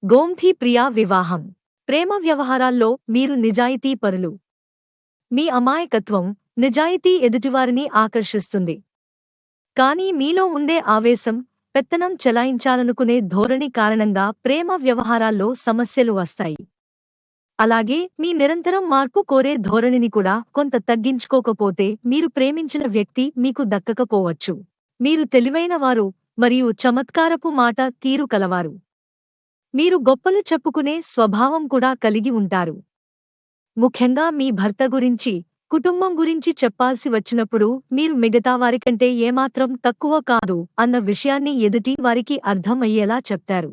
గోమ్తి ప్రియా వివాహం. ప్రేమ వ్యవహారాల్లో మీరు నిజాయితీపరులు. మీ అమాయకత్వం, నిజాయితీ ఎదుటివారిని ఆకర్షిస్తుంది. కానీ మీలో ఉండే ఆవేశం, పెత్తనం చెలాయించాలనుకునే ధోరణి కారణంగా ప్రేమ వ్యవహారాల్లో సమస్యలు వస్తాయి. అలాగే మీ నిరంతరం మార్పు కోరే ధోరణిని కూడా కొంత తగ్గించుకోకపోతే మీరు ప్రేమించిన వ్యక్తి మీకు దక్కకపోవచ్చు. మీరు తెలివైనవారు మరియు చమత్కారపు మాట తీరు కలవారు. మీరు గొప్పలు చెప్పుకునే స్వభావం కూడా కలిగి ఉంటారు. ముఖ్యంగా మీ భర్త గురించి, కుటుంబం గురించి చెప్పాల్సి వచ్చినప్పుడు మీరు మిగతా వారికంటే ఏమాత్రం తక్కువ కాదు అన్న విషయాన్ని ఎదుటి వారికి అర్థం అయ్యేలా చెప్తారు.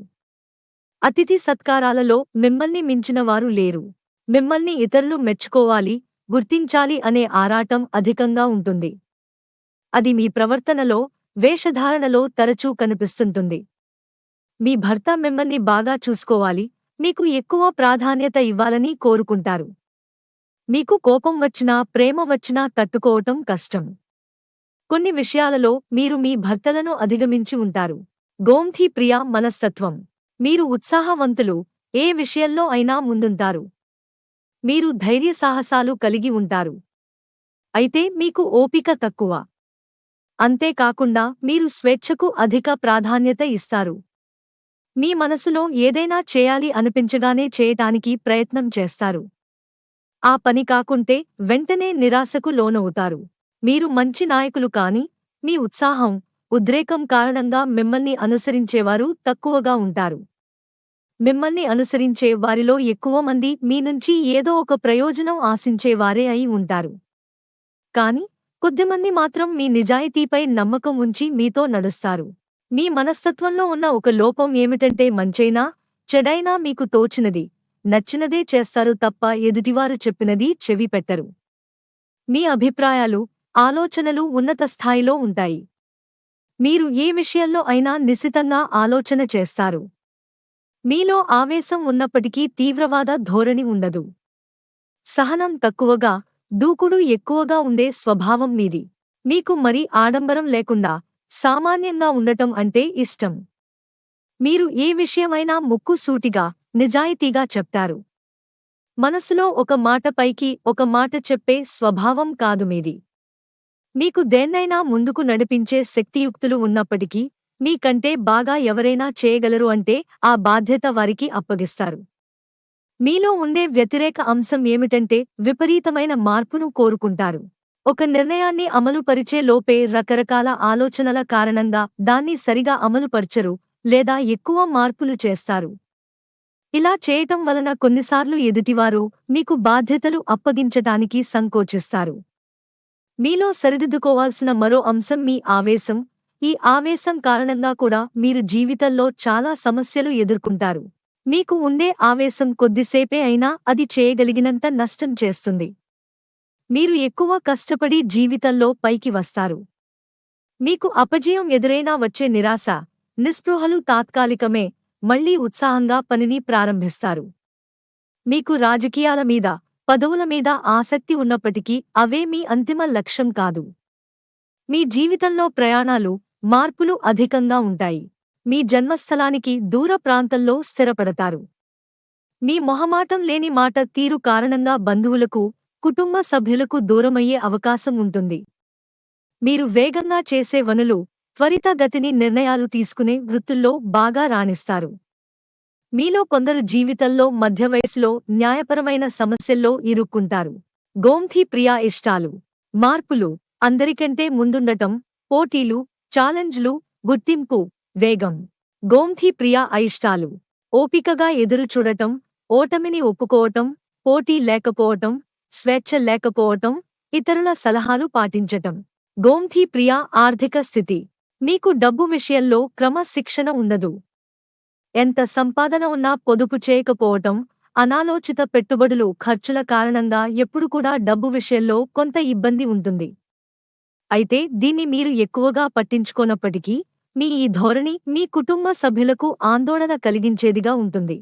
అతిథి సత్కారాలలో మిమ్మల్ని మించిన వారు లేరు. మిమ్మల్ని ఇతరులు మెచ్చుకోవాలి, గుర్తించాలి అనే ఆరాటం అధికంగా ఉంటుంది. అది మీ ప్రవర్తనలో, వేషధారణలో తరచూ కనిపిస్తుంటుంది. మీ భర్త మిమ్మల్ని బాగా చూసుకోవాలి, మీకు ఎక్కువ ప్రాధాన్యత ఇవ్వాలని కోరుకుంటారు. మీకు కోపం వచ్చినా, ప్రేమ వచ్చినా తట్టుకోవటం కష్టం. కొన్ని విషయాలలో మీరు మీ భర్తలను అధిగమించి ఉంటారు. గోమ్తి ప్రియా మనస్తత్వం. మీరు ఉత్సాహవంతులు, ఏ విషయంలో అయినా ముందుంటారు. మీరు ధైర్యసాహసాలు కలిగి ఉంటారు. అయితే మీకు ఓపిక తక్కువ. అంతేకాకుండా మీరు స్వేచ్ఛకు అధిక ప్రాధాన్యత ఇస్తారు. మీ మనసులో ఏదైనా చేయాలి అనిపించగానే చేయటానికి ప్రయత్నం చేస్తారు. ఆ పని కాకుంటే వెంటనే నిరాశకు లోనవుతారు. మీరు మంచి నాయకులు కాని, మీ ఉత్సాహం, ఉద్రేకం కారణంగా మిమ్మల్ని అనుసరించేవారు తక్కువగా ఉంటారు. మిమ్మల్ని అనుసరించే వారిలో ఎక్కువ మంది మీ నుంచి ఏదో ఒక ప్రయోజనం ఆశించేవారే అయి ఉంటారు. కాని కొద్దిమంది మాత్రం మీ నిజాయితీపై నమ్మకం ఉంచి మీతో నడుస్తారు. మీ మనస్తత్వంలో ఉన్న ఒక లోపం ఏమిటంటే మంచైనా, చెడైనా మీకు తోచినది, నచ్చినదే చేస్తారు తప్ప ఎదుటివారు చెప్పినది చెవి పెట్టరు. మీ అభిప్రాయాలు, ఆలోచనలు ఉన్నత స్థాయిలో ఉంటాయి. మీరు ఏ విషయంలో అయినా నిశితంగా ఆలోచన చేస్తారు. మీలో ఆవేశం ఉన్నప్పటికీ తీవ్రవాద ధోరణి ఉండదు. సహనం తక్కువగా, దూకుడు ఎక్కువగా ఉండే స్వభావం మీది. మీకు మరీ ఆడంబరం లేకుండా సామాన్యంగా ఉండటం అంటే ఇష్టం. మీరు ఏ విషయమైనా ముక్కుసూటిగా, నిజాయితీగా చెప్తారు. మనసులో ఒక మాట పైకి ఒక మాట చెప్పే స్వభావం కాదు మీది. మీకు దేన్నైనా ముందుకు నడిపించే శక్తియుక్తులు ఉన్నప్పటికీ, మీకంటే బాగా ఎవరైనా చేయగలరు అంటే ఆ బాధ్యత వారికి అప్పగిస్తారు. మీలో ఉండే వ్యతిరేక అంశం ఏమిటంటే విపరీతమైన మార్పును కోరుకుంటారు. ఒక నిర్ణయాన్ని అమలుపరిచే లోపే రకరకాల ఆలోచనల కారణంగా దాన్ని సరిగా అమలుపరచరు లేదా ఎక్కువ మార్పులు చేస్తారు. ఇలా చేయటం వలన కొన్నిసార్లు ఎదుటివారు మీకు బాధ్యతలు అప్పగించటానికి సంకోచిస్తారు. మీలో సరిదిద్దుకోవాల్సిన మరో అంశం మీ ఆవేశం. ఈ ఆవేశం కారణంగా కూడా మీరు జీవితంలో చాలా సమస్యలు ఎదుర్కొంటారు. మీకు ఉండే ఆవేశం కొద్దిసేపే అయినా అది చేయగలిగినంత నష్టం చేస్తుంది. మీరు ఎక్కువ కష్టపడి జీవితంలో పైకి వస్తారు. మీకు అపజయం ఎదురైనా వచ్చే నిరాశ, నిస్పృహలు తాత్కాలికమే, మళ్లీ ఉత్సాహంగా పనిని ప్రారంభిస్తారు. మీకు రాజకీయాల మీద, పదవుల మీద ఆసక్తి ఉన్నప్పటికీ అవే మీ అంతిమ లక్ష్యం కాదు. మీ జీవితంలో ప్రయాణాలు, మార్పులు అధికంగా ఉంటాయి. మీ జన్మస్థలానికి దూర ప్రాంతంలో స్థిరపడతారు. మీ మొహమాటం లేని మాట తీరు కారణంగా బంధువులకు, కుటుంబ సభ్యులకు దూరమయ్యే అవకాశం ఉంటుంది. మీరు వేగంగా చేసే పనులు, త్వరితగతిని నిర్ణయాలు తీసుకునే వృత్తుల్లో బాగా రాణిస్తారు. మీలో కొందరు జీవితంలో మధ్య వయసులో న్యాయపరమైన సమస్యల్లో ఇరుక్కుంటారు. గోమ్తి ప్రియా ఇష్టాలు. మార్పులు, అందరికంటే ముందుండటం, పోటీలు, ఛాలెంజ్లు, గుర్తింపు, వేగం. గోమ్తి ప్రియా అయిష్టాలు. ఓపికగా ఎదురుచూడటం, ఓటమిని ఒప్పుకోవటం, పోటీ లేకపోవటం, స్వేచ్ఛ లేకపోవటం, ఇతరుల సలహాలు పాటించటం. గోమ్తి ప్రియా ఆర్థిక స్థితి. మీకు డబ్బు విషయంలో క్రమశిక్షణ ఉండదు. ఎంత సంపాదన ఉన్నా పొదుపు చేయకపోవటం, అనాలోచిత పెట్టుబడులు ఖర్చుల కారణంగా ఎప్పుడు కూడా డబ్బు విషయంలో కొంత ఇబ్బంది ఉంటుంది. అయితే దీన్ని మీరు ఎక్కువగా పట్టించుకోనప్పటికీ, మీ ఈ ధోరణి మీ కుటుంబ సభ్యులకు ఆందోళన కలిగించేదిగా ఉంటుంది.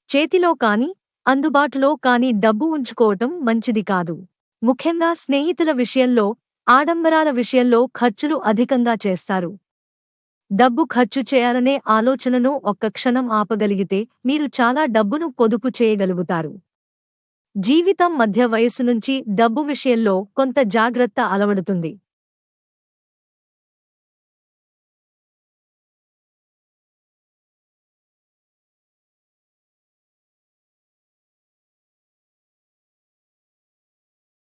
చేతిలో కాని, అందుబాటులో కాని డబ్బు ఉంచుకోవటం మంచిది కాదు. ముఖ్యంగా స్నేహితుల విషయంలో, ఆడంబరాల విషయంలో ఖర్చులు అధికంగా చేస్తారు. డబ్బు ఖర్చు చేయాలనే ఆలోచనను ఒక్క క్షణం ఆపగలిగితే మీరు చాలా డబ్బును పొదుపు చేయగలుగుతారు. జీవితం మధ్య వయస్సు నుంచి డబ్బు విషయంలో కొంత జాగ్రత్త అలవడుతుంది.